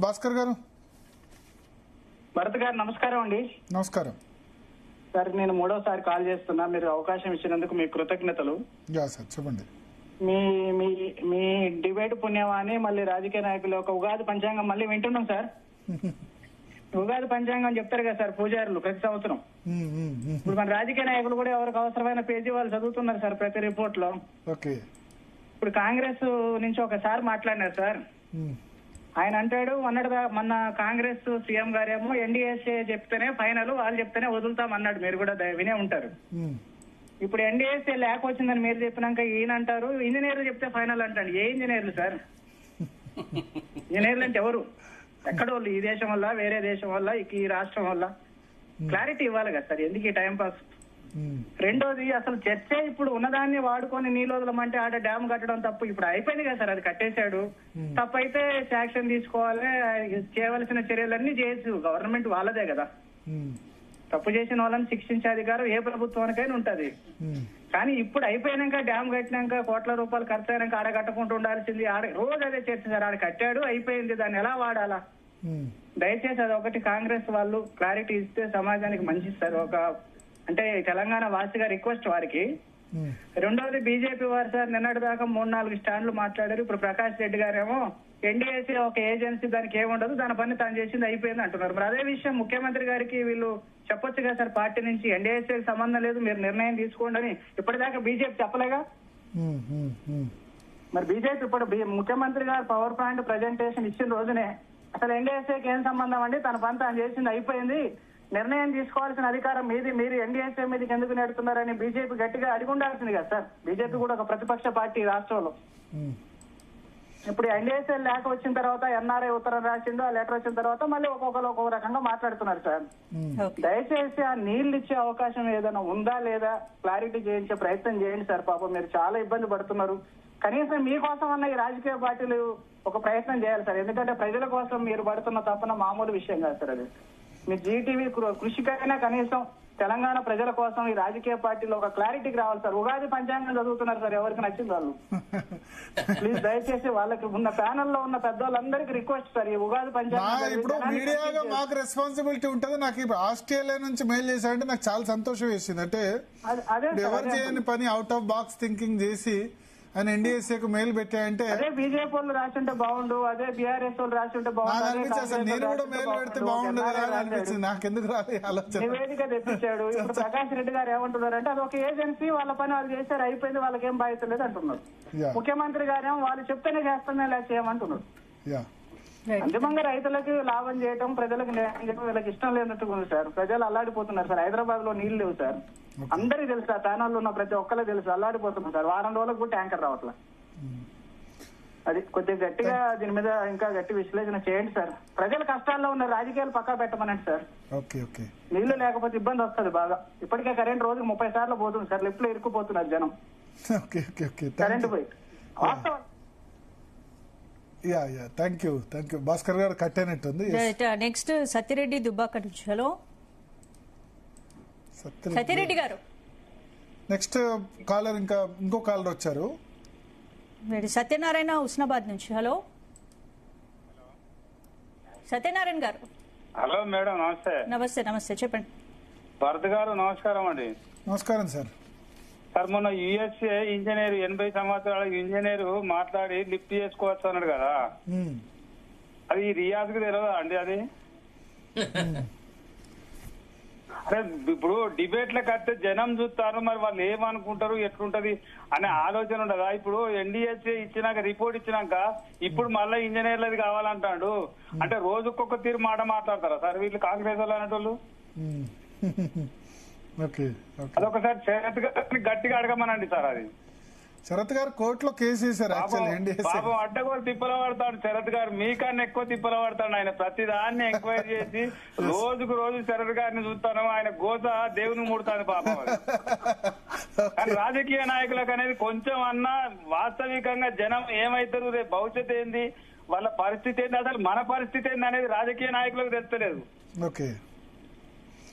భాస్కర్ గారు. భరత్ గారు నమస్కారం అండి. నమస్కారం సార్, నేను మూడోసారి కాల్ చేస్తున్నా. మీరు అవకాశం ఇచ్చినందుకు మీకు కృతజ్ఞతలు. సార్ చెప్పండి. మీ మీ మీ డిబేట్ పుణ్యమాని మళ్ళీ రాజకీయ నాయకులు ఒక ఉగాది పంచాంగం మళ్ళీ వింటున్నాం సార్. ఉగాది పంచాంగం చెప్తారు కదా సార్ పూజారులు ప్రతి సంవత్సరం. ఇప్పుడు మన రాజకీయ నాయకులు కూడా ఎవరికి అవసరమైన పేజీ వాళ్ళు చదువుతున్నారు సార్ ప్రతి రిపోర్ట్ లో. ఓకే. ఇప్పుడు కాంగ్రెస్ నుంచి ఒకసారి మాట్లాడినారు సార్. ఆయన అంటాడు మొన్న కాంగ్రెస్ సీఎం గారేమో ఎన్డీఏసీ చెప్తేనే ఫైనల్, వాళ్ళు చెప్తేనే వదులుతాం అన్నాడు. మీరు కూడా వినే ఉంటారు. ఇప్పుడు ఎన్డీఏసీ లేక వచ్చిందని మీరు చెప్పినాక ఈయన అంటారు ఇంజనీర్లు చెప్తే ఫైనల్ అంటాడు. ఏ ఇంజనీర్లు సార్? ఇంజనీర్లు అంటే ఎవరు? ఎక్కడోళ్ళు? ఈ దేశం వల్ల, వేరే దేశం వల్ల, ఈ రాష్ట్రం వల్ల? క్లారిటీ ఇవ్వాలి కదా సార్. ఎందుకు ఈ టైం పాస్? రెండోది, అసలు చర్చ ఇప్పుడు ఉన్నదాన్ని వాడుకొని నీళ్ళు వదలమంటే ఆడ డ్యామ్ కట్టడం తప్పు. ఇప్పుడు అయిపోయింది కదా సార్, అది కట్టేశాడు. తప్పైతే యాక్షన్ తీసుకోవాలి, చేయవలసిన చర్యలన్నీ చేయొచ్చు. గవర్నమెంట్ వాళ్ళదే కదా. తప్పు చేసిన వాళ్ళని శిక్షించే అధికారం ఏ ప్రభుత్వానికైనా ఉంటది. కానీ ఇప్పుడు అయిపోయినాక, డ్యామ్ కట్టినాక, కోట్ల రూపాయలు ఖర్చు అయినాక ఆడ కట్టకుండా ఉండాల్సింది. రోజు అదే చర్చ సార్. ఆడ కట్టాడు, అయిపోయింది, దాన్ని ఎలా వాడాలా? దయచేసి అది ఒకటి కాంగ్రెస్ వాళ్ళు క్లారిటీ ఇస్తే సమాజానికి మంచిది సార్. అంటే తెలంగాణ వాసిగా రిక్వెస్ట్ వారికి. రెండోది, బీజేపీ వారు సార్ నిన్నటి దాకా 3-4 స్టాండ్లు మాట్లాడారు. ఇప్పుడు ప్రకాష్ రెడ్డి గారేమో ఎన్డీఏసీ ఒక ఏజెన్సీ, దానికి ఏముండదు, దాని పని తాను చేసింది అయిపోయింది అంటున్నారు. మరి అదే విషయం ముఖ్యమంత్రి గారికి వీళ్ళు చెప్పొచ్చు కదా సార్. పార్టీ నుంచి ఎన్డీఏసీకి సంబంధం లేదు, మీరు నిర్ణయం తీసుకోండి అని ఇప్పటిదాకా బీజేపీ చెప్పలేగా. మరి బీజేపీ ఇప్పుడు ముఖ్యమంత్రి గారు పవర్ పాయింట్ ప్రజెంటేషన్ ఇచ్చిన రోజునే అసలు ఎన్డీఏసీకి ఏం సంబంధం అండి, తన పని తాను చేసింది అయిపోయింది, నిర్ణయం తీసుకోవాల్సిన అధికారం మీది, మీరు ఎన్డీఏసీ మీదకి ఎందుకు నెడుతున్నారని బీజేపీ గట్టిగా అడిగి ఉండాల్సింది కదా సార్. బీజేపీ కూడా ఒక ప్రతిపక్ష పార్టీ రాష్ట్రంలో. ఇప్పుడు ఎన్డీఏసీ లేక వచ్చిన తర్వాత ఎన్ఆర్ఐ ఉత్తరం రాసిండు, ఆ లెటర్ వచ్చిన తర్వాత మళ్ళీ ఒక్కొక్కరు ఒక్కొక్క రకంగా మాట్లాడుతున్నారు సార్. దయచేసి ఆ నీళ్లు ఇచ్చే అవకాశం ఏదైనా ఉందా లేదా క్లారిటీ చేయించే ప్రయత్నం చేయండి సార్. పాపం మీరు చాలా ఇబ్బంది పడుతున్నారు. కనీసం మీకోసం అన్న ఈ రాజకీయ పార్టీలు ఒక ప్రయత్నం చేయాలి సార్. ఎందుకంటే ప్రజల కోసం మీరు పడుతున్న తప్పన మామూలు విషయం కాదు సార్. అది మీ జీటీవీ కృషికైనా కనీసం తెలంగాణ ప్రజల కోసం ఈ రాజకీయ పార్టీలో ఒక క్లారిటీకి రావాలి సార్. ఉగాది పంచాంగం చదువుతున్నారు సార్, ఎవరికి నచ్చింది వాళ్ళు. ప్లీజ్ దయచేసి వాళ్ళకి ఉన్న ప్యానెల్ లో ఉన్న పెద్దవాళ్ళందరికీ రిక్వెస్ట్ సార్, ఈ ఉగాది పంచాంగం ఇప్పుడు మీడియాగా మాకు రెస్పాన్సిబిలిటీ ఉంటుంది. నాకు ఇప్పుడు ఆస్ట్రేలియా నుంచి మెయిల్ చేశారంటే నాకు చాలా సంతోషం వేసింది. అంటే ఎవరు చేయని పని అవుట్ ఆఫ్ బాక్స్ థింకింగ్ చేసి ఆయన ఎన్డీఏసీకి మెయిల్ పెట్టాయంటే, అదే బీజేపీ వాళ్ళు రాసింటే బాగుండు, అదే బీఆర్ఎస్ వాళ్ళు రాసింటే బాగుండు, నేను కూడా మెయిల్ పెడితే బాగుండు అనిపించింది. నాకెందుకు రాలే ఆలోచన. నివేదిక తెప్పించాడు. ఇప్పుడు ప్రకాష్ రెడ్డి గారు ఏమంటున్నారంటే అది ఒక ఏజెన్సీ, వాళ్ళ పని వాళ్ళు చేశారు, అయిపోయింది, వాళ్ళకి ఏం బాధ్యత లేదు అంటున్నారు. ముఖ్యమంత్రి గారేమో వాళ్ళు చెప్తేనే చేస్తామే ఇలా చేయమంటున్నారు. అంతిమంగా రైతులకు లాభం చేయటం, ప్రజలకు న్యాయం చేయడం వీళ్ళకి ఇష్టం లేనట్టుగా ఉంది సార్. ప్రజలు అల్లాడిపోతున్నారు సార్. హైదరాబాద్ లో నీళ్లు లేవు సార్, అందరికి తెలుసు సార్. ప్యానల్లో ఉన్న ప్రతి ఒక్కరికి తెలుసు, అల్లాడిపోతున్నారు సార్. వారం రోజులకు కూడా ట్యాంకర్ రావట్లా. అది కొద్దిగా గట్టిగా దీని మీద ఇంకా గట్టి విశ్లేషణ చేయండి సార్. ప్రజల కష్టాల్లో ఉన్న రాజకీయాలు పక్కా పెట్టమనండి సార్. నీళ్లు లేకపోతే ఇబ్బంది వస్తుంది బాగా. ఇప్పటికే కరెంట్ రోజుకి 30 సార్లు పోతుంది సార్. లిఫ్ట్ లో ఇరుక్కుపోతున్నారు జనం కరెంట్ పోయి. వాస్తవం. థ్యాంక్ యూ భాస్కర్ గారు. కట్టేనట్టుంది. నెక్స్ట్ సత్యరెడ్డి దుబ్బాక నుంచి. హలో సత్యరెడ్డి గారు. నెక్స్ట్ కాలర్ ఇంకో కాలర్ వచ్చారు. సత్యనారాయణ హుస్నాబాద్ నుంచి. హలో సత్యనారాయణ గారు. హలో మేడం, నమస్తే. నమస్తే చెప్పండి. భరత్ గారు నమస్కారం అండి. నమస్కారం సార్. సార్, మొన్న యుఎస్ఏ ఇంజనీర్ 80 సంవత్సరాల ఇంజనీర్ మాట్లాడి లిఫ్ట్ చేసుకోవచ్చు అన్నాడు కదా, అది రియాజ్ కు తెలియదా అండి? అది అరే ఇప్పుడు డిబేట్ లో కడితే జనం చూస్తారు, మరి వాళ్ళు ఏమనుకుంటారు, ఎట్లుంటది అనే ఆలోచన ఉండదా? ఇప్పుడు ఎన్డీఎస్ఏ ఇచ్చినాక, రిపోర్ట్ ఇచ్చినాక ఇప్పుడు మళ్ళీ ఇంజనీర్లది కావాలంటాడు. అంటే రోజుకొక తీరు మాట మాట్లాడతారా సార్ వీళ్ళు కాంగ్రెస్ వాళ్ళు అనేటోళ్ళు? అదొకసారి శరత్ గారిని గట్టిగా అడగమనండి సార్. అది శరత్ గారు కోర్టులో కేసు వేశారు. పాపం అడ్డగోలు తిప్పల పడతాడు శరత్ గారు, మీకన్నా ఎక్కువ తిప్పల పడతాడు ఆయన. ప్రతి దాన్ని ఎంక్వైరీ చేసి రోజుకు రోజు శరత్ గారిని చూస్తాను, ఆయన గోస దేవుని ముడతాను పాపం. కానీ రాజకీయ నాయకులకు అనేది కొంచెం అన్నా వాస్తవికంగా జనం ఏమైతారు, రేపు భవిష్యత్ ఏంది, వాళ్ళ పరిస్థితి ఏంది, అసలు మన పరిస్థితి ఏంది అనేది రాజకీయ నాయకులకు తెలుస్తలేదు.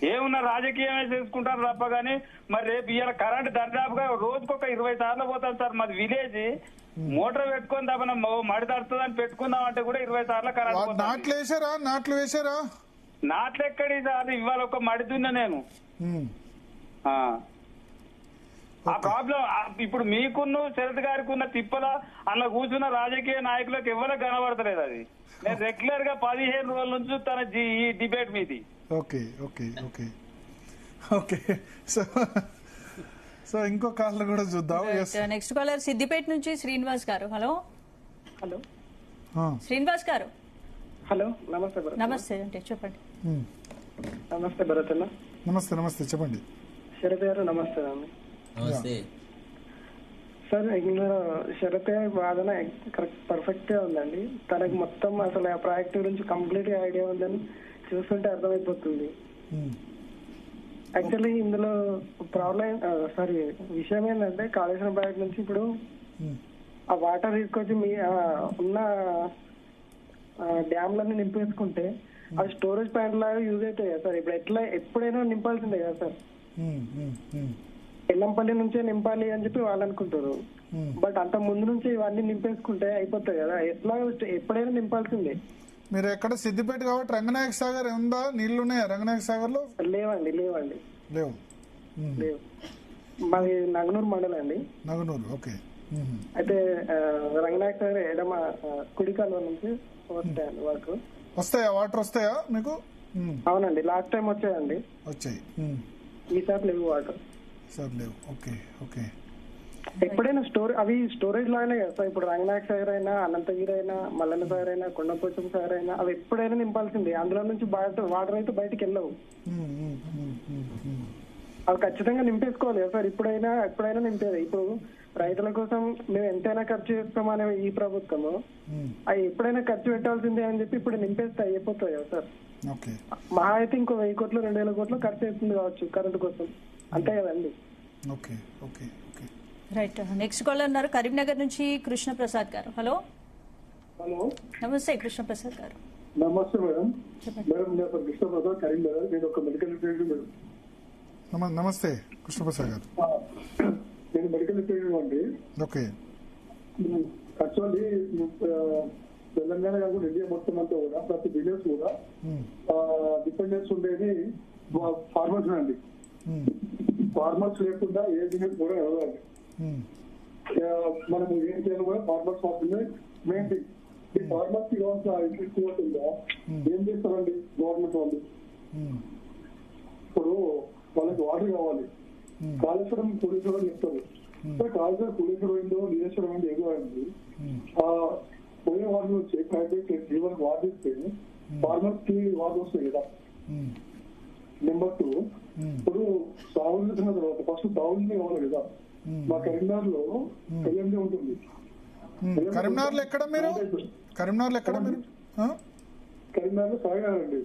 ఏమున్నా రాజకీయమే చేసుకుంటారు తప్ప. కానీ మరి రేపు ఇవాళ కరెంట్ దర్దాపుగా రోజుకొక 20 సార్లు పోతాను సార్. మాది విలేజ్, మోటార్ పెట్టుకొని తప్పన మడి తడుతుందని పెట్టుకుందాం అంటే కూడా 20 సార్లు ఖరాబ్ నాట్లు వేసారా నాట్లు ఎక్కడి సార్ ఇవాళ ఒక మడి దున్నా నేను. ఆ ప్రాబ్లం ఇప్పుడు మీకున్న శరత్ గారికి ఉన్న తిప్పల అలా కూర్చున్న రాజకీయ నాయకులకు ఎవరికి కనబడతలేదు. అది నేను రెగ్యులర్ గా 15 రోజుల నుంచి తన ఈ డిబేట్ మీది. Okay okay okay okay so ఇంకో కాల్ కూడా చూద్దాం. నెక్స్ట్ కాలర్ సిద్దిపేట నుంచి శ్రీనివాస్ గారు. హలో హలో శ్రీనివాస్ గారు. హలో నమస్తే భరత్. నమస్తే అంటే చెప్పండి. నమస్తే భరత్ అన్న. నమస్తే నమస్తే చెప్పండి. శరత్ గారు నమస్తే అండి. నమస్తే సార్. ఇందులో శరత్ గారి వాదన కరెక్ట్ పర్ఫెక్ట్ గా ఉందండి. తనకి మొత్తం అసలు ఆ ప్రాజెక్ట్ గురించి కంప్లీట్ గా ఐడియా ఉందని చూస్తుంటే అర్థమైపోతుంది. యాక్చువల్లీ ఇందులో ప్రాబ్లం విషయం ఏంటంటే కాళేశ్వరం ప్రాజెక్ట్ నుంచి ఇప్పుడు ఆ వాటర్ తీసుకొచ్చి మీ ఉన్న డ్యామ్లన్నీ నింపేసుకుంటే అది స్టోరేజ్ పాయింట్ లాగా యూజ్ అవుతాయి కదా సార్. ఇప్పుడు ఎప్పుడైనా నింపాల్సిందే కదా సార్. ఎల్లంపల్లి నుంచే నింపాలి అని చెప్పి వాళ్ళు అనుకుంటారు. బట్ అంత ముందు నుంచి ఇవన్నీ నింపేసుకుంటే అయిపోతాయి కదా. ఎప్పుడైనా నింపాల్సిందే. మీరు ఎక్కడ సిద్దిపేట కాబట్టి రంగనాయక సాగర్ ఉందా? నీళ్లు ఉన్నాయా రంగనాయక సాగర్ లో? లేవండి లేవు. మాది నగనూరు మండలం అండి. నగనూరు ఓకే. అయితే రంగనాయక సాగర్ ఎడమ కుడి కాలువ నుంచి వస్తాయండి వాటర్. వాటర్ వస్తాయా మీకు? అవునండి లాస్ట్ టైం వచ్చాయండి. వచ్చాయి. ఈసారి లేవు వాటర్. సార్ లేవు. Okay okay. ఎప్పుడైనా అవి స్టోరేజ్ లాగానే కదా సార్. ఇప్పుడు రంగనాయక సాగర్ అయినా అనంతగిరి అయినా మల్లన్న సాగర్ అయినా కొండపోచం సాగర్ అయినా అవి ఎప్పుడైనా నింపాల్సిందే. అందులో నుంచి వాటర్ అయితే బయటకు వెళ్ళవు. అవి ఖచ్చితంగా నింపేసుకోవాలి కదా సార్. ఎప్పుడైనా నింపేది. ఇప్పుడు రైతుల కోసం మేము ఎంతైనా ఖర్చు చేస్తామనే ఈ ప్రభుత్వము అవి ఎప్పుడైనా ఖర్చు పెట్టాల్సిందే అని చెప్పి ఇప్పుడు నింపేస్తే అయిపోతాయి కదా సార్. మహా అయితే ఇంకో 1000 కోట్లు 2000 కోట్లు ఖర్చు అవుతుంది కావచ్చు కరెంటు కోసం. అంతే కదండి. Okay okay okay right. Next caller ఉన్నారు కరీంనగర్ నుంచి కృష్ణప్రసాద్ గారు. హలో హలో నమస్తే కృష్ణప్రసాద్ గారు. నమస్తే మేడం. మేడం నేను కృష్ణప్రసాద్ కరీంనగర్. నేను ఒక మెడికల్ రిప్రజెంటేటివ్ మేడం. నమస్తే కృష్ణప్రసాద్ గారు. నేను మెడికల్ రిప్రజెంటేటివ్ అండి. ఓకే. యాక్చువల్లీ తెలంగాణ కాకుండా ఇండియా మొత్తం అంతా కూడా ప్రతి బిజినెస్ కూడా డిపెండెన్స్ ఉండేది ఫార్మర్స్ అండి. ఫార్మర్స్ లేకుండా ఏ బిజినెస్ కూడా ఎదగాలి. మనం ఏం చేయాలి కూడా ఫార్మర్స్ మాత్రమే మెయిన్ థింగ్. ఈ ఫార్మర్స్ కి కావాల్సిన ఏం చేస్తారండి గవర్నమెంట్ వాళ్ళు? ఇప్పుడు వాళ్ళకి వాటర్ కావాలి. కాళేశ్వరం కుడేశ్వరం చెప్తారు. కాళేశ్వరం కుడేశ్వరం అయిందో నీలేశ్వరం అయిందో ఏదో అయింది. పోయే వాటర్ వచ్చి ప్రైవేట్ జీవనకు వాటర్ ఇస్తే ఫార్మర్స్ కి వాటర్ వస్తాయి కదా. నెంబర్ 2 ఇప్పుడు సాగులు తిన్న తర్వాత ఫస్ట్ సాగులు కావాలి కదా. మా కరీంనగర్ లో కళ్యాణి ఉంటుంది. కరీంనగర్ లో ఎక్కడ మీరు? కరీంనగర్ లో సాయినగర్ అండి.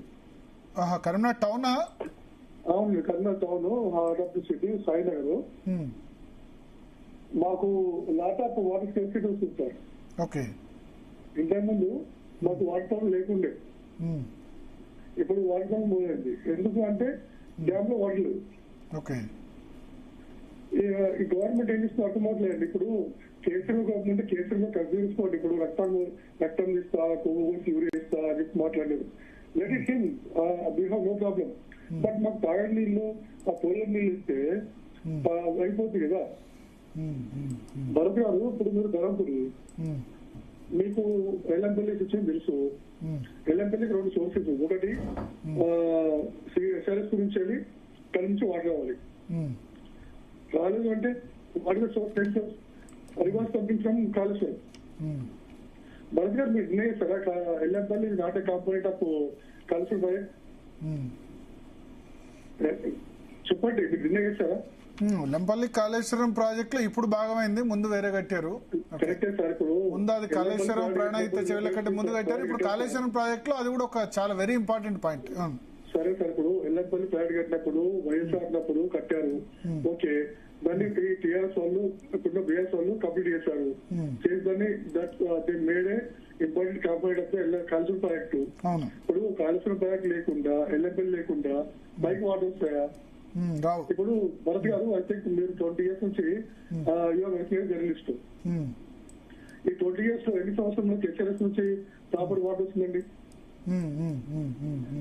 కరీంనగర్ టౌనా? అవును Karimnagar town heart of the city Sainagar. మాకు లాట్ ఆఫ్ వాటర్ ఫెసిలిటీ వస్తుంది సార్. ఓకే. ఇంతకుముందు మాకు వాటర్ లేకుండే. ఇప్పుడు వాటర్ పోయింది. ఎందుకు అంటే డ్యామ్ లో వాటర్ లేవు. ఓకే. ఈ గవర్నమెంట్ ఏం చేస్తుంది అర్థమవుతలేదు. ఇప్పుడు కేసీఆర్ గవర్నమెంట్ కేసీఆర్ కన్సీవ్ చేసుకోండి. ఇప్పుడు రక్తం ఇస్తా కొవ్వు యూరియా ఇస్తా అని చెప్పి మాట్లాడలేదు. Let it him we have no problem. But మాకు తాగడి నీళ్లు ఆ పోలర్ నీళ్ళు ఇస్తే అయిపోతుంది కదా. భరత్ గారు ఇప్పుడు మీరు ధరంపురి మీకు ఎల్లంపల్లి సిస్టమ్ తెలుసు. ఎల్లంపల్లికి 2 సోర్సెస్. ఒకటి ఎస్ఆర్ఎస్ గురించి వెళ్ళి అక్కడి నుంచి వాటర్ రావాలి. రాలేదు అంటే వాటర్ సోర్స్ రివర్స్ పంపించడం కాళేశ్వరం. భరత్ గారు మీరు నిర్ణయం చేస్తారా Yellampalli not a component of Kaleshwaram project? చెప్పండి మీరు నిర్ణయం చేస్తారా? లంపల్లి కాళేశ్వరం ప్రాజెక్ట్ లో ఇప్పుడు భాగమైంది. ముందు వేరే కట్టారు. ముందు అది కాళేశ్వరం ప్రాణహిత చెవుల కంటే ముందు కట్టారు. ఇప్పుడు కాళేశ్వరం ప్రాజెక్ట్ లో అది కూడా ఒక చాలా వెరీ ఇంపార్టెంట్ పాయింట్. సరే సార్. ఇప్పుడు ఎల్లంపల్లి ప్రాజెక్ట్ కట్టినప్పుడు వైఎస్ఆర్ అన్నప్పుడు కట్టారు. ఓకే. దాన్ని టీఆర్ఎస్ వాళ్ళు ఇప్పుడు బీఆర్ఎస్ వాళ్ళు కంప్లీట్ చేశారు. దాన్ని they made A important component of Kaleshwaram project. ఇప్పుడు కాళేశ్వరం ప్రాజెక్ట్ లేకుండా ఎల్లంపల్లి లేకుండా బైక్ వాటర్ వస్తాయా? ఇప్పుడు భరత్ గారు ఐ థింక్ మీరు 20 years నుంచి యువర్ జర్నలిస్ట్. ఈ 20 years లో ఎన్ని సంవత్సరంలో కేసీఆర్ఎస్ నుంచి ప్రాపర్ వాటర్ వస్తుందండి?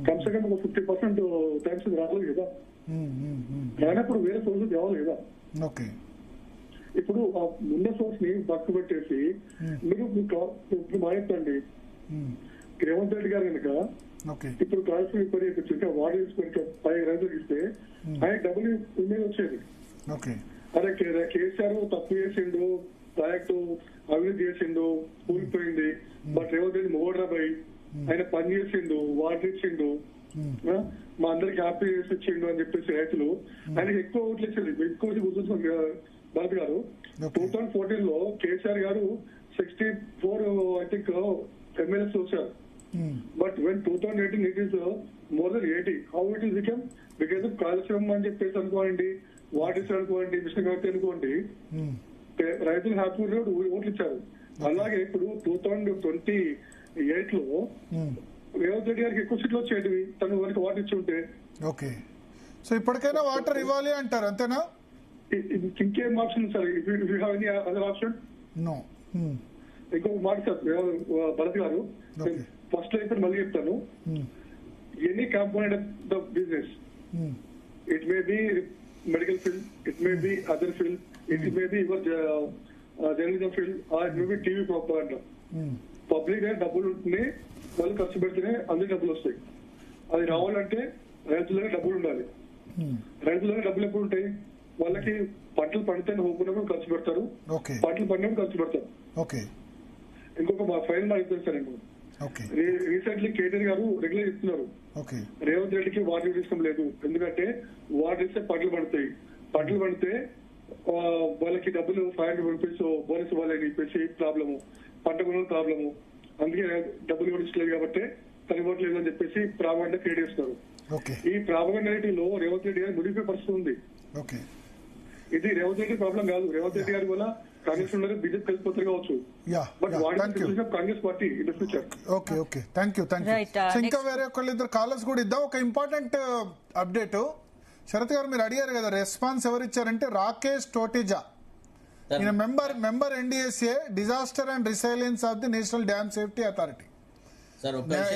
కమ్సే కమ్ ఒక 50% టైమ్స్ రాలేదు కదా. రానప్పుడు వేరే సోర్సెస్ కావాలి కదా. ఓకే, ఇప్పుడు ఆ ఉన్న సోర్స్ ని పక్కు పెట్టేసి మీరు ఇప్పుడు మాట్లాడండి. రేవంత్ రెడ్డి గారు కనుక ఇప్పుడు కాల్సిన పని ఇంకా వాటర్ తీసుకొని 5 రైతులకు ఇస్తే ఆయన డబ్బులు ఇమేజ్ వచ్చేది. అదే కేసీఆర్ తప్పు చేసిండు, ప్రాజెక్టు అభివృద్ధి చేసిండు, కూలిపోయింది, బట్ రేవంత్ రెడ్డి మోడరాబాయి ఆయన పని చేసిండు, వాటర్ ఇచ్చిండు, మా అందరికి హ్యాపీ చేసి ఇచ్చిండు అని చెప్పేసి రైతులు ఆయనకి ఎక్కువ ఓట్లు ఇచ్చింది. ఎక్కువ గుర్తుంచుకోండి భరత్ గారు, 2014 లో కేసీఆర్ గారు 64 ఐ థింక్ ఎమ్మెల్యేస్ వచ్చారు. But when 2018 it is more than 80. How it is become? Because of కాలుష్యం అని చెప్పేసి అనుకోండి, వాటర్ అనుకోండి, మిషన్ కట్టి అనుకోండి, రైతులు హ్యాపీ ఓట్లు ఇచ్చారు. అలాగే ఇప్పుడు 2028 లో రేవంత్ రెడ్డి గారికి ఎక్కువ సీట్లు వచ్చేటివి తను వరకు వాటర్ ఇచ్చి ఉంటే. ఓకే, సో ఇప్పటికైనా వాటర్ ఇవ్వాలి అంటారు, అంతేనా? ఇంకేం option sir? Any other option? No. ఇంకొక మాట సార్ భరత్ గారు, ఫస్ట్ అయితే మళ్ళీ చెప్తాను. Any component of the business, it may be medical field, it may be other field, it may be your journalism field, or it may be TV propaganda. Public గా డబ్బులు ఉంటేనే వాళ్ళు ఖర్చు పెడితేనే అందరికి డబ్బులు వస్తాయి. అది రావాలంటే రైతులనే డబ్బులు ఉండాలి. రైతులనే డబ్బులు ఎప్పుడు ఉంటాయి? వాళ్ళకి పంటలు పండితే హోపునప్పుడు ఖర్చు పెడతారు, పంటలు పండినప్పుడు ఖర్చు పెడతారు. ఇంకొక ఫైల్ మాట చెప్తాను. రీసెంట్లీ కేటీఆర్ గారు రెగ్యులర్ చెప్తున్నారు రేవంత్ రెడ్డికి వాటర్ ఇష్టం లేదు, ఎందుకంటే వాటర్ ఇస్తే పంటలు పండుతాయి, పంటలు పండితే వాళ్ళకి డబ్బులు 500 రూపీస్ బోనస్ ఇవ్వాలని చెప్పేసి ప్రాబ్లము, పంట కొన ప్రాబ్లము, అందుకే డబ్బులు కూడా ఇచ్చలేదు కాబట్టి తను ఇవ్వట్లేదు అని చెప్పేసి ప్రాపగండా క్రియేట్ చేస్తున్నారు. ఈ ప్రాపగండాలో రేవంత్ రెడ్డి గారు మునిగిపోయే పరిస్థితి ఉంది. ఇది రేవంత్ రెడ్డి ప్రాబ్లం కాదు. రేవంత్ రెడ్డి గారి వల్ల కాంగ్రెస్ ఉండదు, బీజేపీ కలిసిపోతారు కావచ్చు, but Congress party in the future. Okay, thank you. ఇంకా వేరే ఒకళ్ళు ఇద్దరు కాలర్స్ కూడా ఇద్దాం. ఒక ఇంపార్టెంట్ అప్డేట్ శరత్ గారు, మీరు అడిగారు కదా, రెస్పాన్స్ ఎవరు ఇచ్చారంటే రాకేష్ టోటిజా, ఈయన member NDSA, disaster and resilience of the national dam safety authority.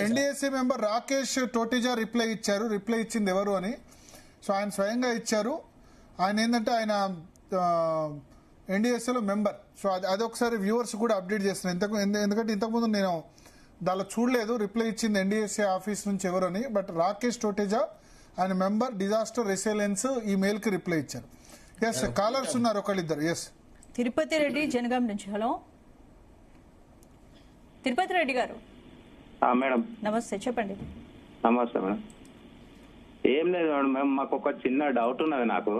NDSA member Rakesh టోటిజా రిప్లై ఇచ్చారు. రిప్లై ఇచ్చింది ఎవరు అని, సో ఆయన స్వయంగా ఇచ్చారు. ఆయన ఏంటంటే ఆయన ఎన్డీఎస్ఏలో మెంబర్. సో అది ఒకసారి వ్యూవర్స్ కూడా అప్డేట్ చేస్తున్నాను, ఎందుకంటే ఇంతకుముందు నేను దానిలో చూడలేదు రిప్లై ఇచ్చింది ఎన్డీఎస్ఏ ఆఫీస్ నుంచి ఎవరు అని. బట్ రాకేష్ టోటిజా ఆయన మెంబర్, డిజాస్టర్ రెసిలియన్స్ ఈ మెయిల్ కి రిప్లై ఇచ్చారు. ఎస్, కాలర్స్ ఉన్నారు ఒకళ్ళిద్దరు. ఎస్, తిరుపతి రెడ్డి జనగాం నుంచి. హలో తిరుపతి రెడ్డి గారు. మేడం నమస్తే, చెప్పండి. నమస్తే మేడం. ఏం లేదు మేడం, మాకు ఒక చిన్న డౌట్ ఉన్నది నాకు.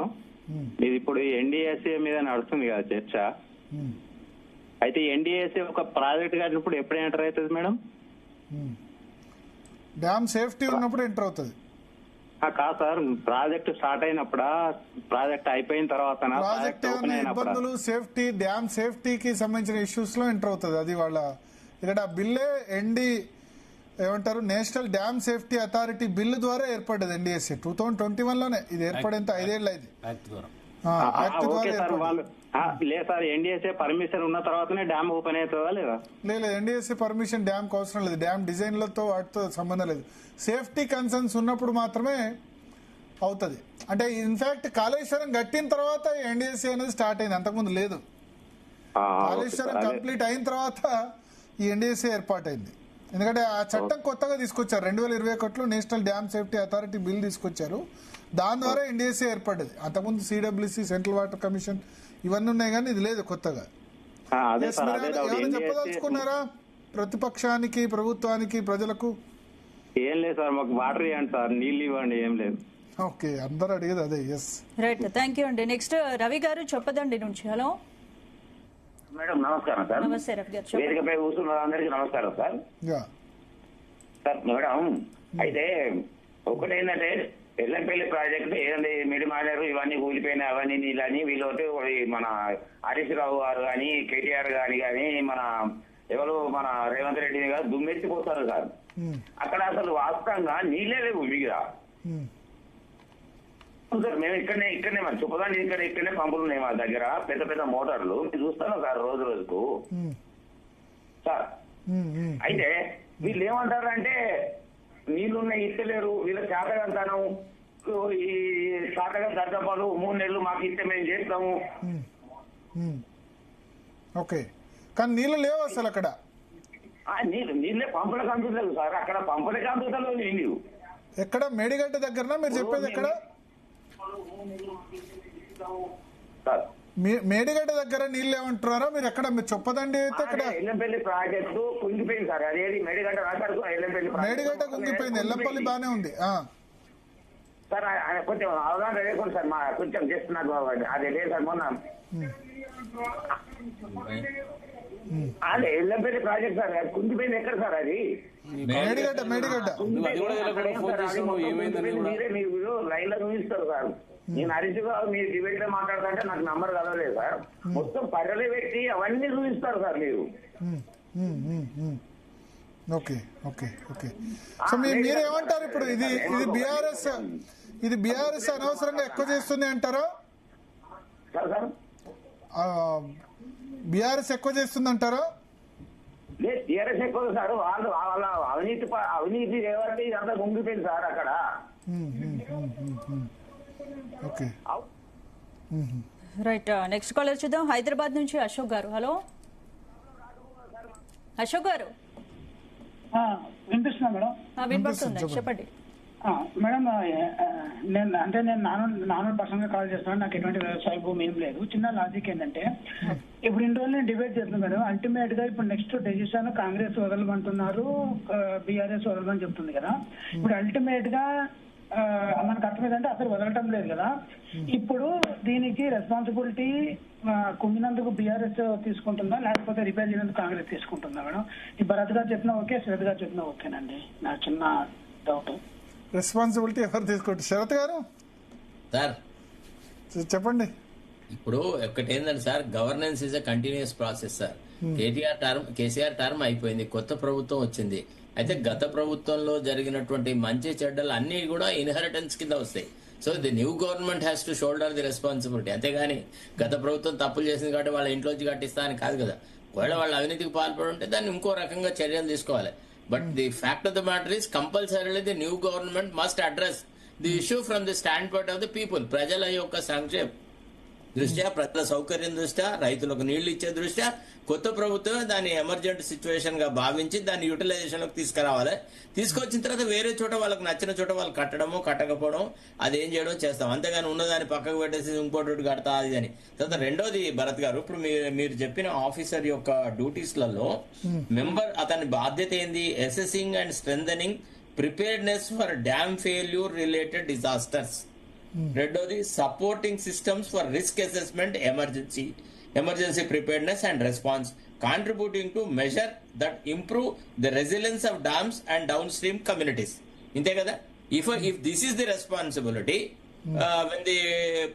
ఇది ఇప్పుడు ఎన్డీఎస్ఏ మీద నడుస్తుంది కదా చర్చ, అయితే ఎన్డీఎస్ఏ ఒక ప్రాజెక్ట్ కట్టినప్పుడు ఎప్పుడు ఎంటర్ అవుతుంది మేడం? డ్యామ్ సేఫ్టీ ఉన్నప్పుడు ఎంటర్ అవుతుంది. కాదు సార్, ప్రాజెక్ట్ స్టార్ట్ అయినప్పుడా, ప్రాజెక్ట్ అయిపోయిన తర్వాత ఇబ్బందులు సేఫ్టీ, డ్యామ్ సేఫ్టీకి సంబంధించిన ఇష్యూస్ లో ఎంటర్ అవుతుంది. అది వాళ్ళ ఇక్కడ బిల్లే ఏమంటారు, national dam safety authority bill ద్వారా ఏర్పడ్డది ఎన్డీఎస్ఏ. 2021 లోనే ఇది ఏర్పడేంత 5 ఏళ్ళు అయింది. లేదు సార్, ఎన్డీఎస్ఏ పర్మిషన్ ఉన్న తర్వాతనే డ్యామ్ ఓపెన్ అవుతుందా లేదా? లేదు, ఎన్డీఎస్ఏ పర్మిషన్ డ్యామ్ కు అవసరం లేదు. డ్యామ్ డిజైన్లతో వాటితో సంబంధం లేదు. సేఫ్టీ కన్సర్న్స్ ఉన్నప్పుడు మాత్రమే అవుతుంది. అంటే ఇన్ఫాక్ట్ కాళేశ్వరం కట్టిన తర్వాత ఎన్డీఎస్ఏ అనేది స్టార్ట్ అయింది, అంతకుముందు లేదు. కాళేశ్వరం కంప్లీట్ అయిన తర్వాత ఈ ఎన్డీఎస్ఏ ఏర్పాటైంది. ఎందుకంటే ఆ చట్టం కొత్తగా తీసుకొచ్చారు, 2021లో national dam safety authority bill తీసుకొచ్చారు. దాని ద్వారా ఎన్డీఎస్ఏ ఏర్పడ్డది. అంతకుముందు సిడబ్ల్యూసీ, సెంట్రల్ వాటర్ కమిషన్ ఇవన్నీ ఉన్నాయి, కానీ ఇది లేదు కొత్తగా. ఏమైనా చెప్పదలుచుకున్నారా ప్రతిపక్షానికి, ప్రభుత్వానికి, ప్రజలకు? ఏం లేదు సార్, మాకు వాటర్ ఇవ్వండి సార్, నీళ్ళు ఇవ్వండి, ఏం లేదు. ఓకే, అందరూ అడిగేది అదే. ఎస్, రైట్, థ్యాంక్ యూ అండి. నెక్స్ట్ రవి గారు చొప్పదండి నుంచి. హలో మేడం, నమస్కారం సార్. నమస్తే రవి గారు. వేదికపై కూర్చున్న అందరికీ నమస్కారం సార్. సార్ మేడం, అయితే ఒకటేంటంటే ఎల్లంపల్లి ప్రాజెక్టు ఏదంటే మిడి మానేరు ఇవన్నీ కూలిపోయినాయి, అవన్నీ నీళ్ళని వీళ్ళతో మన హరీష్ రావు గారు కానీ, కేటీఆర్ గాని మన ఎవరు మన రేవంత్ రెడ్డి గారు దుమ్మెత్తిపోతారు సార్. అక్కడ అసలు వాస్తవంగా నీళ్ళే లేవు మిగిలిన. సార్ మేము ఇక్కడనే మరి చుప్పదాన్ని ఇక్కడనే పంపులు ఉన్నాయి మా దగ్గర, పెద్ద పెద్ద మోటార్లు చూస్తాను సార్ రోజు రోజుకు. సార్ అయితే వీళ్ళు ఏమంటారు అంటే నీళ్ళున్న ఇస్తలేరు, వీళ్ళ చేతగంతనం, ఈ చేతగా దద్దపాలు 3 నెలలు మాకు ఇస్తే మేము చేస్తాము. ఓకే, కానీ నీళ్ళు లేవు అసలు అక్కడ. నీళ్ళే పంపులకు అందుతలేదు సార్, అక్కడ పంపులకి అందుతలేదు నీళ్ళు. ఎక్కడ? మేడిగడ్డ దగ్గరనా మీరు చెప్పేది? ఎక్కడ? మేడిగడ్డ దగ్గర నీళ్ళు ఏమంటున్నారా మీరు? ఎక్కడ? మీరు చెప్పదండి. అయితే ఇక్కడ ఎల్లంపల్లి ప్రాజెక్టు కుంగిపోయింది సార్. అదేది మేడిగడ్డ రాశారు, మేడిగడ్డ కుంగిపోయింది, ఎల్లంపల్లి బానే ఉంది. సార్ ఆయన కొంచెం అవగాహన లేకుండా సార్, మా కొంచెం చేస్తున్నారు అది లేదు సార్. మొన్న అదే ఎల్లంపల్లి ప్రాజెక్ట్ సార్, అది కుంగిపోయింది. ఎక్కడ సార్ అది? మేడిగడ్డ. మీరే మీరు లైన్ లో చూపిస్తారు సార్. నేను హరీష్గా మీరు డిబేట్ లో మాట్లాడుతుంటే నాకు నంబర్ కదలేదు సార్. మొత్తం పర్యలు పెట్టి అవన్నీ చూపిస్తారు సార్ మీరు. Okay okay okay. సో మీరేమంటారు ఇప్పుడు? ఇది బీఆర్ఎస్ అనవసరంగా ఎక్కువ చేస్తుంది అంటారా? బీఆర్ఎస్ ఎక్కువ చేస్తుంది అంటారా? లేదు, టీఆర్ఎస్ ఎక్కువ సార్. వాళ్ళ అవినీతి ఏమంటే ఇదంతా గుంగిపోయింది సార్ అక్కడ. ఓకే రైట్, నెక్స్ట్ కాలర్ చూద్దాం. హైదరాబాద్ నుంచి అశోక్ గారు. హలో అశోక్ గారు. వినిపిస్తున్నా మేడం? వినిపిస్తుంది, చెప్పండి మేడం. నేను నార్మల్ పర్సన్ గా కాల్ చేస్తున్నాను. నాకు ఎటువంటి వ్యవసాయ భూమి ఏం లేదు. చిన్న లాజిక్ ఏంటంటే, ఇప్పుడు ఇన్ని రోజులు నేను డిబేట్ చేస్తున్నాను మేడం. అల్టిమేట్ గా ఇప్పుడు నెక్స్ట్ డెసిషన్ కాంగ్రెస్ వదలమంటున్నారు, బీఆర్ఎస్ వదలమని చెప్తుంది కదా. ఇప్పుడు అల్టిమేట్ గా మనకు అర్థమైందంటే అసలు వదలటం లేదు కదా. ఇప్పుడు దీనికి రెస్పాన్సిబిలిటీ కుంగినందుకు బీఆర్ఎస్ తీసుకుంటుందా, లేకపోతే రిపేర్ చేయడానికి కాంగ్రెస్ తీసుకుంటుందా మేడం? ఈ భరత్ గారు చెప్పినా ఓకే, శరత్ గారు చెప్పినా ఓకేనండి. నా చిన్న డౌట్. రెస్పాన్సిబిలిటీ ఎవరు తీసుకుంటారు? శరత్ గారు సార్ చెప్పండి. ఇప్పుడు ఒకటి ఏంటంటే sir, governance is a continuous process sir. KCR term అయిపోయింది, కొత్త ప్రభుత్వం వచ్చింది. అయితే గత ప్రభుత్వంలో జరిగినటువంటి మంచి చెడ్డలు అన్ని కూడా ఇన్హెరిటెన్స్ కింద వస్తాయి. So the new government has to shoulder the responsibility. అంతేగాని గత ప్రభుత్వం తప్పులు చేసింది కాబట్టి వాళ్ళ ఇంట్లోంచి కట్టిస్తా అని కాదు కదా. ఒకవేళ వాళ్ళ అవినీతికి పాల్పడి ఉంటే దాన్ని ఇంకో రకంగా చర్యలు తీసుకోవాలి. But the fact of the matter is compulsorily the new government must address the issue from the stand point of the people. ప్రజల యొక్క సంక్షేమ దృష్ట్యా, ప్రజల సౌకర్యం దృష్ట్యా, రైతులకు నీళ్లు ఇచ్చే దృష్ట్యా కొత్త ప్రభుత్వం దాన్ని ఎమర్జెంట్ సిచ్యువేషన్ గా భావించి దాన్ని యూటిలైజేషన్ లోకి తీసుకురావాలి. తీసుకొచ్చిన తర్వాత వేరే చోట వాళ్ళకి నచ్చిన చోట వాళ్ళు కట్టడమో కట్టకపోవడం అదేం చేయడం చేస్తాం. అంతేగాని ఉన్నదాన్ని పక్కకు పెట్టేసి ఇంకోటి కడతా అది అని. తర్వాత రెండోది భరత్ గారు, ఇప్పుడు మీరు చెప్పిన ఆఫీసర్ యొక్క డ్యూటీస్లలో మెంబర్ అతని బాధ్యత ఏంది? Assessing and strengthening preparedness for dam failure related disasters. రెండోది supporting systems for risk assessment, emergency preparedness and response, contributing to measure that improve the resilience of dams and downstream communities. ఇంతే కదా. If this is the responsibility, when the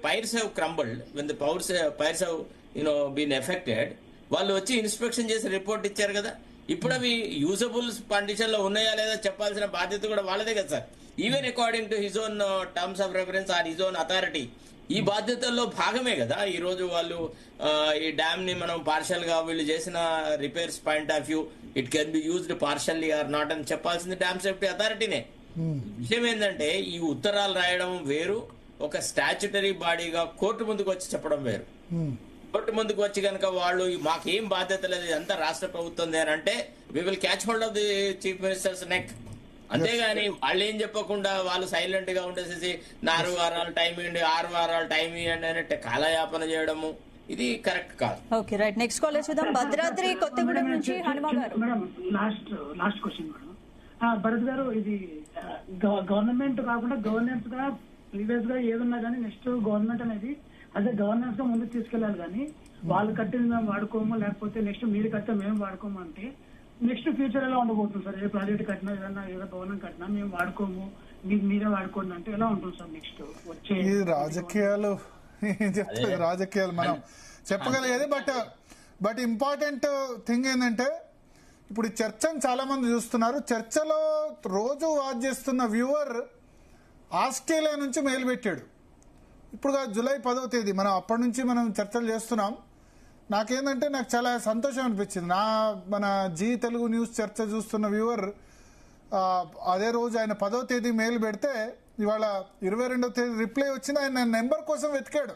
piers have crumbled, when the piers have been affected, వాళ్ళు వచ్చి inspection చేసి report ఇచ్చారు కదా. ఇప్పుడు అవి usable condition లో ఉన్నాయా లేదా చెప్పాల్సిన బాధ్యత కూడా వాళ్ళదే కదా sir. Even according to his own terms of reference or his own authority. ఈ బాధ్యతల్లో భాగమే కదా ఈ రోజు వాళ్ళు ఈ డ్యామ్ ని మనం పార్షల్ గా వీళ్ళు చేసిన repairs point of view it can be used partially or not అని చెప్పాల్సింది డ్యామ్ సేఫ్టీ అథారిటీనే. విషయం ఏంటంటే ఈ ఉత్తరాలు రాయడం వేరు, ఒక స్టాచ్యుటరీ బాడీగా కోర్టు ముందుకు వచ్చి చెప్పడం వేరు. కోర్టు ముందుకు వచ్చి కనుక వాళ్ళు మాకేం బాధ్యత లేదు ఇదంతా రాష్ట్ర ప్రభుత్వం అని అంటే we will catch hold of the chief ministers neck. అంతేగాని వాళ్ళు ఏం చెప్పకుండా వాళ్ళు సైలెంట్ గా ఉండేసేసి 4 వారాలు టైం ఇవ్వండి, 6 వారాలు టైం ఇవ్వండి అంటే కాలయాపన చేయడము ఇది కరెక్ట్ కాదు. ఓకే రైట్, నెక్స్ట్ కాల్ చూద్దాం. భద్రాద్రి కొత్తగూడెం నుంచి హనుమ గారు. Madam last question madam. Bharat గారు, ఇది గవర్నమెంట్ కాకుండా గవర్నెన్స్ గా ప్రీవియస్ గా ఏదున్నా కానీ నెక్స్ట్ గవర్నమెంట్ అనేది అదే గవర్నెన్స్ గా ముందుకు తీసుకెళ్లాలి. కానీ వాళ్ళు కట్టింది మేము వాడుకోము, లేకపోతే నెక్స్ట్ మీరు కట్టే మేము వాడుకోము అంటే నెక్స్ట్ ఫ్యూచర్ ఎలా ఉండబోతుంది సార్? ఏ ప్రాజెక్ట్ కట్టినా ఏదన్నా ఏదో భవనం కట్టినా మేము వాడుకోము, మీరే వాడుకోండి అంటే ఎలా ఉంటుంది సార్ నెక్స్ట్ వచ్చే? రాజకీయాలు ఏం చెప్తారు? రాజకీయాలు మనం చెప్పగలిగేది. బట్ ఇంపార్టెంట్ థింగ్ ఏంటంటే ఇప్పుడు చర్చను చాలా మంది చూస్తున్నారు. చర్చలో రోజు వాచ్ చేస్తున్న వ్యూవర్ ఆస్ట్రేలియా నుంచి మెయిల్ పెట్టాడు. ఇప్పుడు జూలై 10వ తేదీ మనం అప్పటి నుంచి మనం చర్చలు చేస్తున్నాం. నాకేందంటే నాకు చాలా సంతోషం అనిపించింది. మన జీ తెలుగు న్యూస్ చర్చ చూస్తున్న వ్యూవర్ అదే రోజు ఆయన 10వ తేదీ మెయిల్ పెడితే ఇవాళ 22వ తేదీ రిప్లై వచ్చింది. ఆయన నెంబర్ కోసం వెతికాడు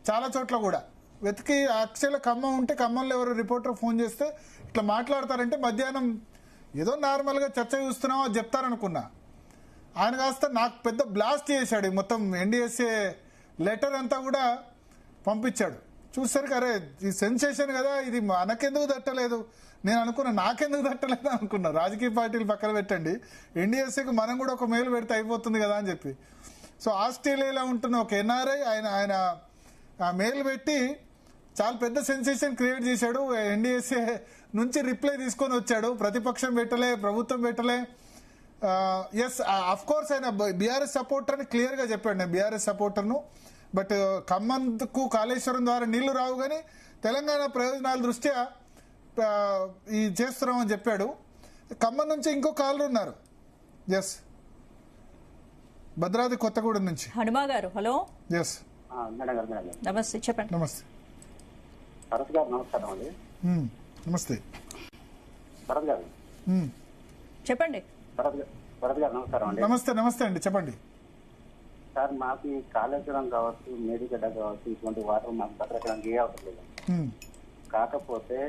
చాలా చోట్ల కూడా వెతికి యాక్చువల్గా ఖమ్మం ఉంటే ఖమ్మంలో ఎవరు రిపోర్టర్ ఫోన్ చేస్తే ఇట్లా మాట్లాడతారంటే మధ్యాహ్నం ఏదో నార్మల్గా చర్చ చూస్తున్నామో అది చెప్తారనుకున్నా. ఆయన కాస్త నాకు పెద్ద బ్లాస్ట్ చేశాడు. మొత్తం ఎన్డీఎస్ఏ లెటర్ అంతా కూడా పంపించాడు. చూసరికి అరే ఈ సెన్సేషన్ కదా, ఇది మనకెందుకు దట్టలేదు, నేను అనుకున్నా నాకెందుకు దట్టలేదు అనుకున్నా. రాజకీయ పార్టీలు పక్కన పెట్టండి, ఎన్డీఎస్ఏకి మనం కూడా ఒక మెయిల్ పెడితే అయిపోతుంది కదా అని చెప్పి. సో ఆస్ట్రేలియాలో ఉంటున్న ఒక ఎన్ఆర్ఐ ఆయన ఆ మెయిల్ పెట్టి చాలా పెద్ద సెన్సేషన్ క్రియేట్ చేశాడు. ఎన్డీఎస్ఏ నుంచి రిప్లై తీసుకొని వచ్చాడు. ప్రతిపక్షం పెట్టలే, ప్రభుత్వం పెట్టలే. ఎస్ అఫ్ కోర్స్ ఆయన బీఆర్ఎస్ సపోర్టర్ అని క్లియర్గా చెప్పాడు, నేను బీఆర్ఎస్ సపోర్టర్ను, బట్ ఖమ్మంకు కాళేశ్వరం ద్వారా నీళ్లు రావు కానీ తెలంగాణ ప్రయోజనాల దృష్ట్యా ఈ చేస్తున్నామని చెప్పాడు. ఖమ్మం నుంచి ఇంకో కాలర్ ఉన్నారు. ఎస్ భద్రాద్రి కొత్తగూడెం నుంచి హనుమా గారు. హలో. ఎస్ నమస్తే, చెప్పండి. నమస్తే భరత్ గారు. నమస్కారం అండి. నమస్తే భరత్ గారు. చెప్పండి. భరత్ గారు నమస్కారం అండి. నమస్తే. నమస్తే అండి, చెప్పండి. సార్ మాకు ఈ కాళేశ్వరం కావచ్చు, మేడిగడ్డ కావచ్చు, ఇటువంటి వాటర్ మాకు బతకడానికి ఏ అవసరం లేదు. కాకపోతే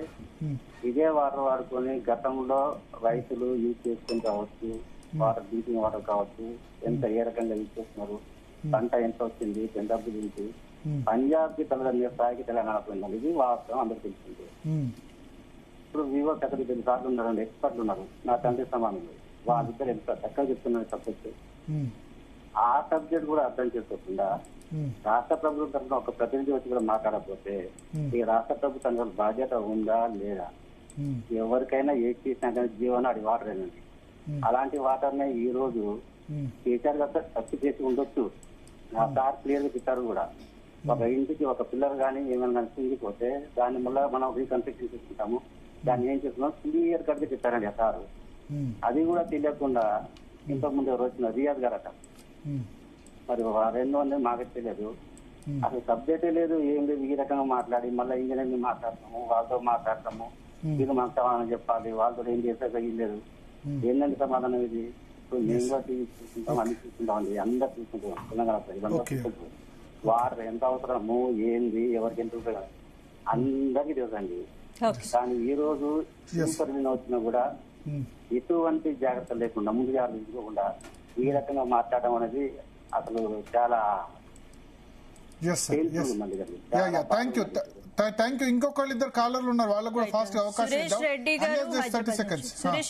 ఇదే వాటర్ వాడుకొని గతంలో రైతులు యూజ్ చేసుకుని కావచ్చు, వాటర్ డ్రింకింగ్ వాటర్ కావచ్చు, ఏ రకంగా యూజ్ చేస్తున్నారు, పంట ఎంత వచ్చింది, ఎంత డబ్బు గురించి పంజాబ్ కి తల్లిదండ్రుల స్థాయికి తెలంగాణ పోయిందండి. ఇది వాస్తవం, అందరికి తెలిసింది. ఇప్పుడు వివో చక్కటి 10 సార్లు ఉన్నారండి, ఎక్స్పర్ట్లు ఉన్నారు, నా తండ్రి సమానంలో. వాళ్ళిద్దరు ఎంత చక్కగా చెప్తున్నారు సబ్జెక్ట్. ఆ సబ్జెక్ట్ కూడా అర్థం చేసుకోకుండా రాష్ట్ర ప్రభుత్వం తరఫున ఒక ప్రతినిధి వచ్చి కూడా మాట్లాడకపోతే ఈ రాష్ట్ర ప్రభుత్వం బాధ్యత ఉందా లేదా? ఎవరికైనా ఏ చేసినా కానీ జీవన అది వాటర్ ఏనండి. అలాంటి వాటర్ నే ఈ రోజు కేసీఆర్ గారు ఖర్చు చేసి ఉండొచ్చు. ఆ సార్ క్లియర్ గా చెప్పారు కూడా, ఒక ఇంటికి ఒక పిల్లర్ కానీ ఏమైనా కానీ చింగిపోతే దాని వల్ల మనం రీకన్స్ట్రక్షన్ చేసుకుంటాము, దాన్ని ఏం చేస్తున్నాం క్లియర్ కట్ గా చెప్పారండి ఆ సారు. అది కూడా తెలియకుండా ఇంతకు ముందు ఎవరు వచ్చిన రియాజ్ గారు అట, మరి వారెన్నో మాకు తెలియదు, అసలు సబ్జెక్టే లేదు, ఏం లేదు. ఈ రకంగా మాట్లాడి మళ్ళీ ఇంజనీరింగ్ మాట్లాడతాము, వాళ్ళతో మాట్లాడతాము, ఇది మాకు సమాధానం చెప్పాలి, వాళ్ళతో ఏం చేస్తే తగ్గలేదు. ఏంటంటే సమాధానం ఇది? ఇప్పుడు మేము కూడా టీవీ చూసుకుంటాం, అన్ని చూసుకుంటాం అండి, అందరు చూసుకుంటాం, తెలంగాణ ప్రజలందరూ చూసుకుంటాం. వాటర్ ఎంత అవసరము, ఏంది, ఎవరికి ఎంత ఉంటుంది అందరికీ తెలుసండి. కానీ ఈ రోజు సూపర్ విన్ వచ్చినా కూడా ఎటువంటి జాగ్రత్త లేకుండా, ముందు జాగ్రత్త తీసుకోకుండా ఈ రకంగా మాట్లాడడం అనేది అసలు చాలా థ్యాంక్ యూ. ఇంకొకళ్ళు ఇద్దరు కాలర్లు ఉన్నారు, వాళ్ళకు కూడా ఫాస్ట్ గా అవకాశం సురేష్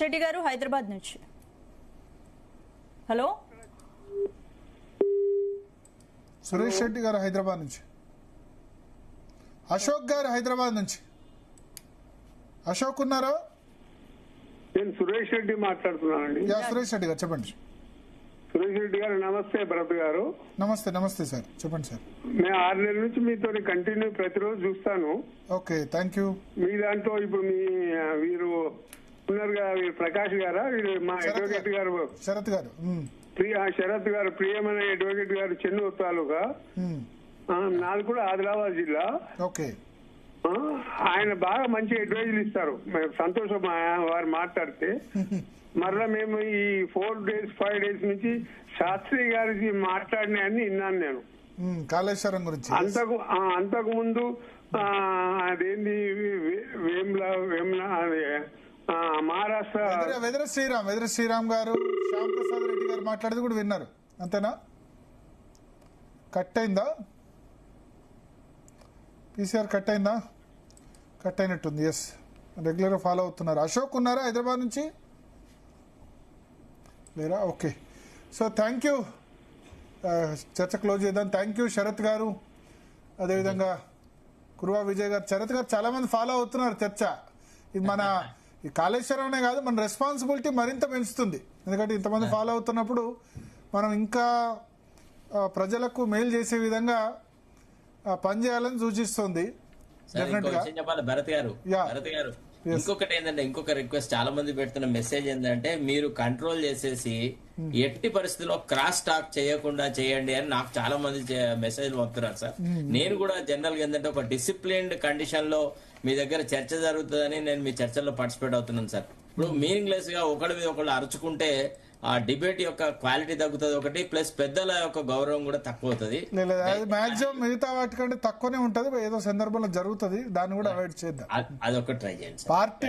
రెడ్డి గారు హైదరాబాద్ నుంచి. హలో. సురేష్ రెడ్డి గారు హైదరాబాద్ నుంచి. అశోక్ గారు హైదరాబాద్ నుంచి. అశోక్ ఉన్నారా? నేను సురేష్ రెడ్డి మాట్లాడుతున్నానండి. సురేష్ రెడ్డి గారు చెప్పండి. సురేష్ రెడ్డి గారు నమస్తే. భరత్ గారు నమస్తే. నమస్తే సార్, చెప్పండి సార్. నేను 6 నెలల నుంచి మీతో కంటిన్యూ ప్రతిరోజు చూస్తాను. Okay, thank you. మీ దాంట్లో ఇప్పుడు మీ వీరు ఉన్నారు కదా, వీరు ప్రకాష్ గారా, వీరు మా అడ్వకేట్ గారు శరత్ గారు, శరత్ గారు, ప్రియమైన అడ్వకేట్ గారు, చెన్నూరు తాలూకా, నాది కూడా ఆదిలాబాద్ జిల్లా. ఓకే. ఆయన బాగా మంచి అడ్వైజులు ఇస్తారు, సంతోషం వారు మాట్లాడితే. మరలా మేము ఈ 4 days 5 days నుంచి శాస్త్రి గారికి మాట్లాడినాయని విన్నాను నేను, కాళేశ్వరం గురించి. అంతకు ముందు అదేంది మహారాష్ట్ర వెదర శ్రీరామ్ గారు, శ్యామ్ ప్రసాద్ రెడ్డి గారు మాట్లాడేది కూడా విన్నారు, అంతేనా? కట్ అయిందా? పీసీఆర్ కట్ అయిందా? కట్ అయినట్టుంది. ఎస్, రెగ్యులర్ గా ఫాలో అవుతున్నారు. అశోక్ ఉన్నారా హైదరాబాద్ నుంచి? లేరా? ఓకే. So thank you. చర్చ క్లోజ్ చేద్దాం. థ్యాంక్ యూ శరత్ గారు, అదేవిధంగా కురువా విజయ్ గారు. శరత్ గారు చాలా మంది ఫాలో అవుతున్నారు చర్చ. ఇది మన ఈ కాళేశ్వరమే కాదు, మన రెస్పాన్సిబిలిటీ మరింత పెంచుతుంది. ఎందుకంటే ఇంతమంది ఫాలో అవుతున్నప్పుడు మనం ఇంకా ప్రజలకు మేలు చేసే విధంగా పనిచేయాలని సూచిస్తుంది. చెప్పాలి భరత్ గారు. ఇంకొకటి ఏంటంటే, ఇంకొక రిక్వెస్ట్, చాలా మంది పెడుతున్న మెసేజ్ ఏంటంటే, మీరు కంట్రోల్ చేసేసి ఎట్టి పరిస్థితుల్లో క్రాస్ టాక్ చేయకుండా చేయండి అని నాకు చాలా మంది మెసేజ్ పంపుతున్నారు సార్. నేను కూడా జనరల్ గా ఏంటంటే ఒక డిసిప్లిన్డ్ కండిషన్ లో మీ దగ్గర చర్చ జరుగుతుందని నేను మీ చర్చల్లో పార్టిసిపేట్ అవుతున్నాను సార్. ఇప్పుడు మీనింగ్లెస్ గా ఒకరి మీద ఒకళ్ళు అరుచుకుంటే ఆ డిబేట్ యొక్క క్వాలిటీ తగ్గుతుంది ఒకటి, ప్లస్ పెద్దల యొక్క గౌరవం కూడా తక్కువ అవుతుంది. అది మాక్సిమం మిగతా వాటికంటే తక్కువనే ఉంటది, ఏదో సందర్భంలో జరుగుతుంది, దాన్ని కూడా అవాయిడ్ చేద్దాం. అదొకటి ట్రై చేయండి సార్. పార్టీ